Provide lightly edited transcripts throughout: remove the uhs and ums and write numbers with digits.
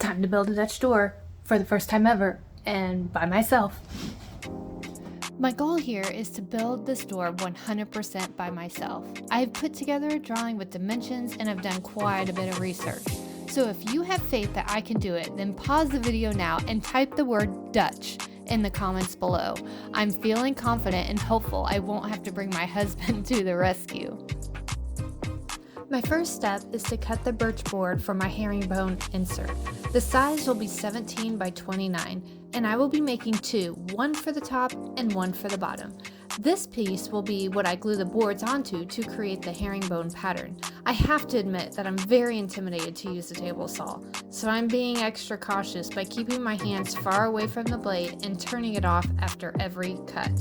time to build a Dutch door for the first time ever, and by myself. My goal here is to build this door 100% by myself. I've put together a drawing with dimensions and have done quite a bit of research. So if you have faith that I can do it, then pause the video now and type the word Dutch in the comments below. I'm feeling confident and hopeful I won't have to bring my husband to the rescue. My first step is to cut the birch board for my herringbone insert. The size will be 17 by 29, and I will be making two, one for the top and one for the bottom. This piece will be what I glue the boards onto to create the herringbone pattern. I have to admit that I'm very intimidated to use the table saw, so I'm being extra cautious by keeping my hands far away from the blade and turning it off after every cut.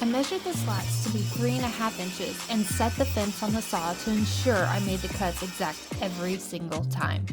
I measured the slats to be 3.5 inches and set the fence on the saw to ensure I made the cuts exact every single time.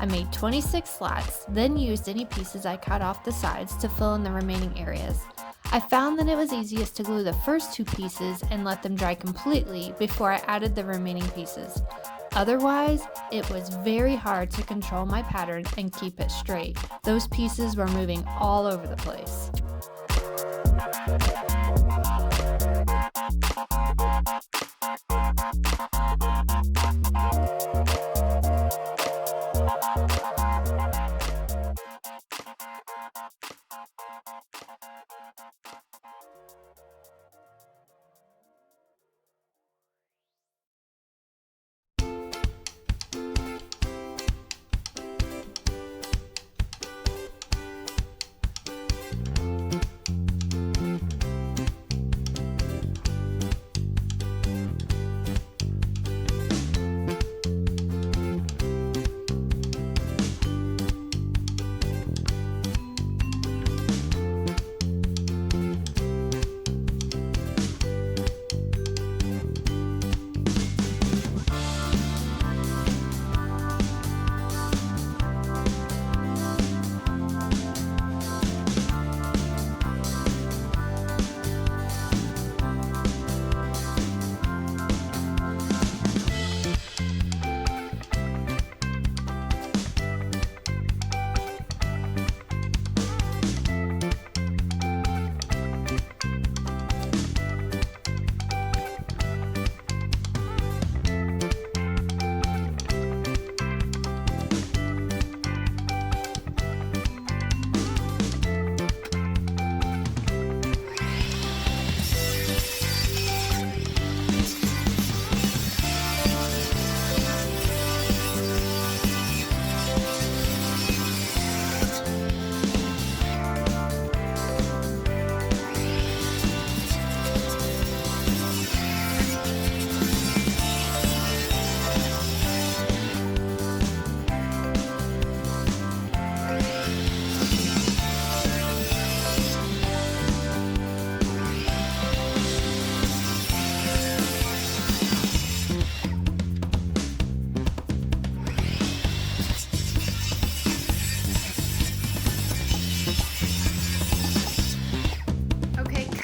I made 26 slats, then used any pieces I cut off the sides to fill in the remaining areas. I found that it was easiest to glue the first two pieces and let them dry completely before I added the remaining pieces. Otherwise, it was very hard to control my pattern and keep it straight. Those pieces were moving all over the place.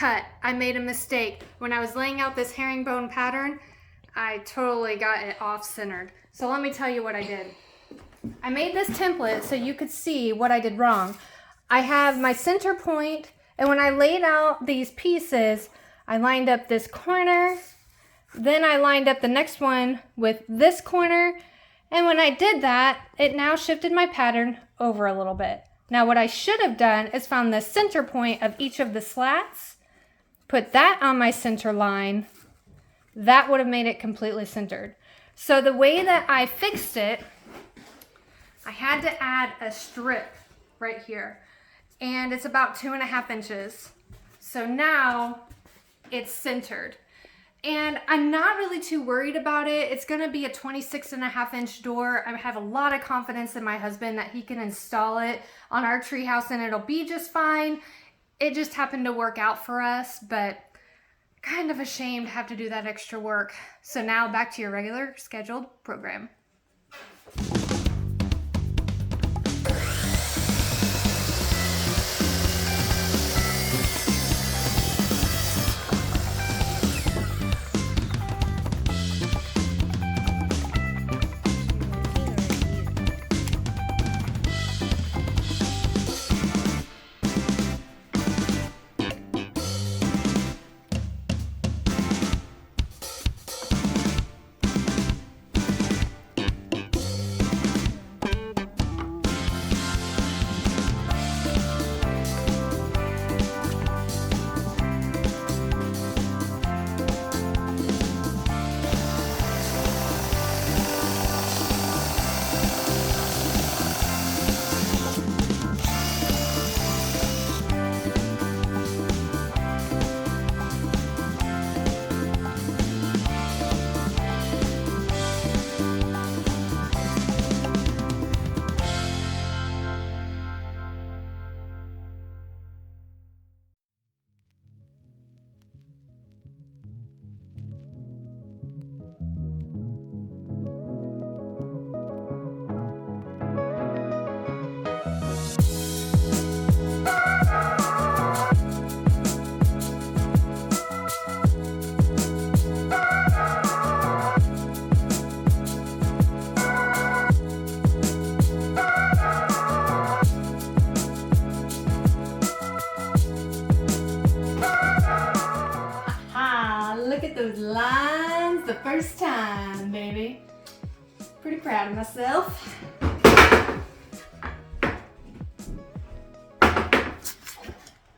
cut. I made a mistake. When I was laying out this herringbone pattern, I totally got it off-centered. So let me tell you what I did. I made this template so you could see what I did wrong. I have my center point, and when I laid out these pieces, I lined up this corner, then I lined up the next one with this corner, and when I did that, it now shifted my pattern over a little bit. Now what I should have done is found the center point of each of the slats, put that on my center line. That would have made it completely centered. So the way that I fixed it, I had to add a strip right here, and it's about 2.5 inches. So now it's centered. And I'm not really too worried about it. It's gonna be a 26.5 inch door. I have a lot of confidence in my husband that he can install it on our treehouse and it'll be just fine. It just happened to work out for us, but kind of ashamed to have to do that extra work. So now back to your regular scheduled program. Look at those lines the first time, baby. Pretty proud of myself.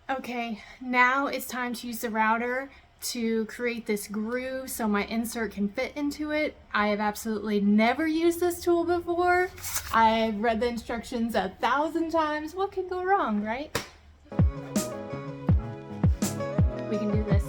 Okay, now it's time to use the router to create this groove so my insert can fit into it. I have absolutely never used this tool before. I've read the instructions 1,000 times. What could go wrong, right? We can do this.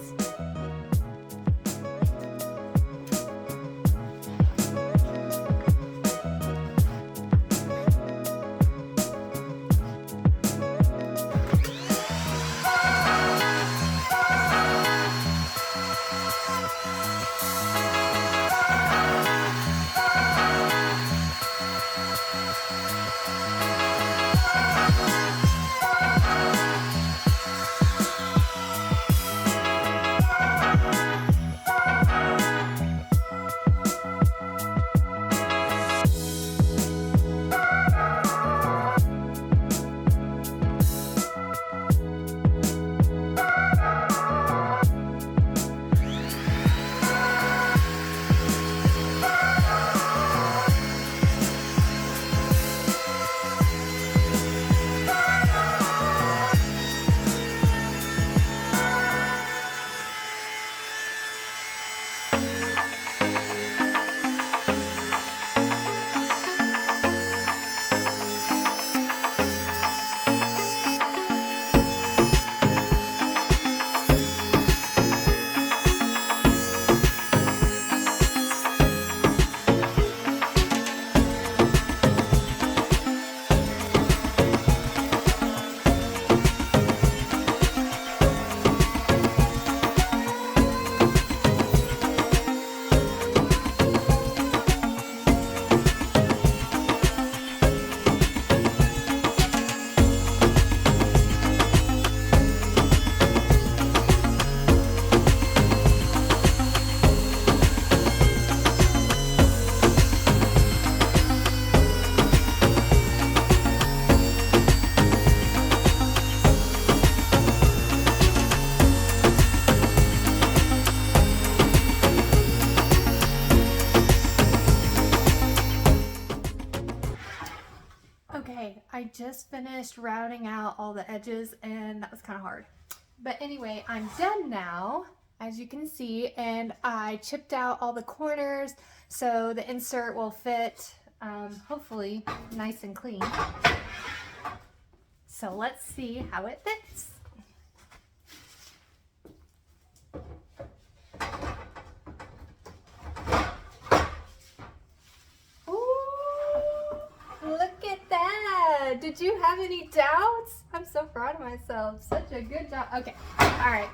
just finished rounding out all the edges, and that was kind of hard. But anyway, I'm done now, as you can see, and I chipped out all the corners so the insert will fit, hopefully, nice and clean. So let's see how it fits. Did you have any doubts? I'm so proud of myself. Such a good job. Okay, all right.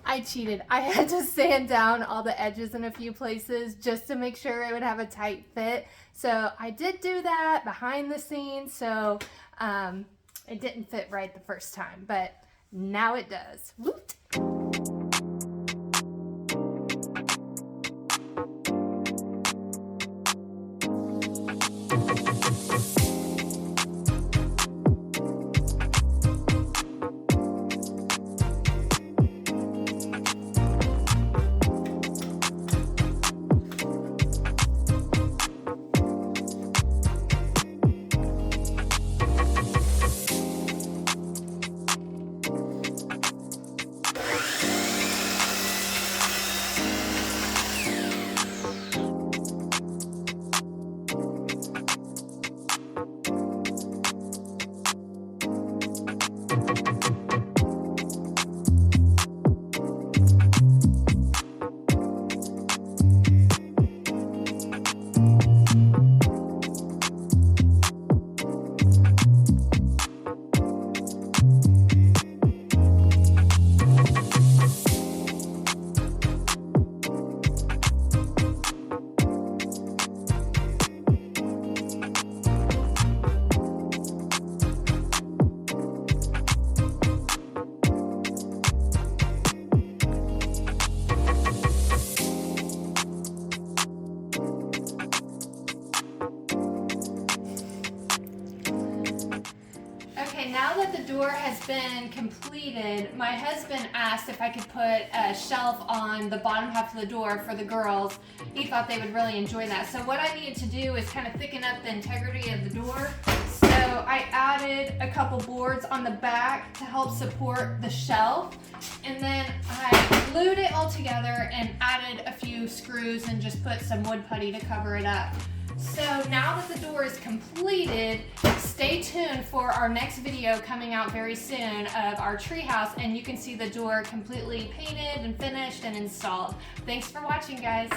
I cheated. I had to sand down all the edges in a few places just to make sure it would have a tight fit. So I did do that behind the scenes, so it didn't fit right the first time, but now it does. Woot! Now that the door has been completed, my husband asked if I could put a shelf on the bottom half of the door for the girls. He thought they would really enjoy that. So what I needed to do is kind of thicken up the integrity of the door. So I added a couple boards on the back to help support the shelf. And then I glued it all together and added a few screws and just put some wood putty to cover it up. So now that the door is completed, stay tuned for our next video coming out very soon of our treehouse, and you can see the door completely painted and finished and installed. Thanks for watching, guys.